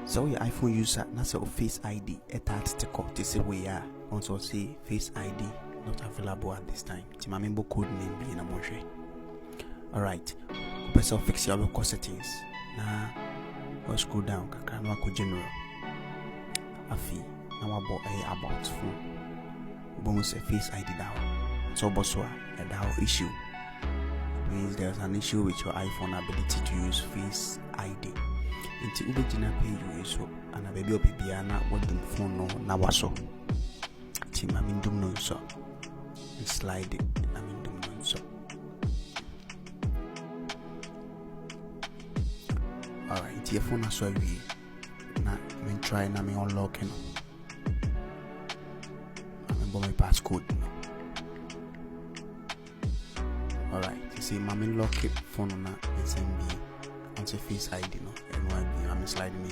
So your iPhone user, that's your face ID. Attached to code. This is where you are. Also say face ID not available at this time. Timamimbo code name be in a motion. Alright. Press fix your local settings. Now we'll scroll down. Kakranwa ko general. Afi. Now about phone. Bonus a face ID down. So boswa a DAO issue. It means there's an issue with your iPhone ability to use face ID. Inti ubejina page so ana baby obibiana wadum phone no na waso ti mamindum no so slide it mamindum no so. Alright, your phone aso wi na me try na me unlock no remember my passcode no. Alright, you see mami lock it phone na SMB on face ID no and I'm sliding in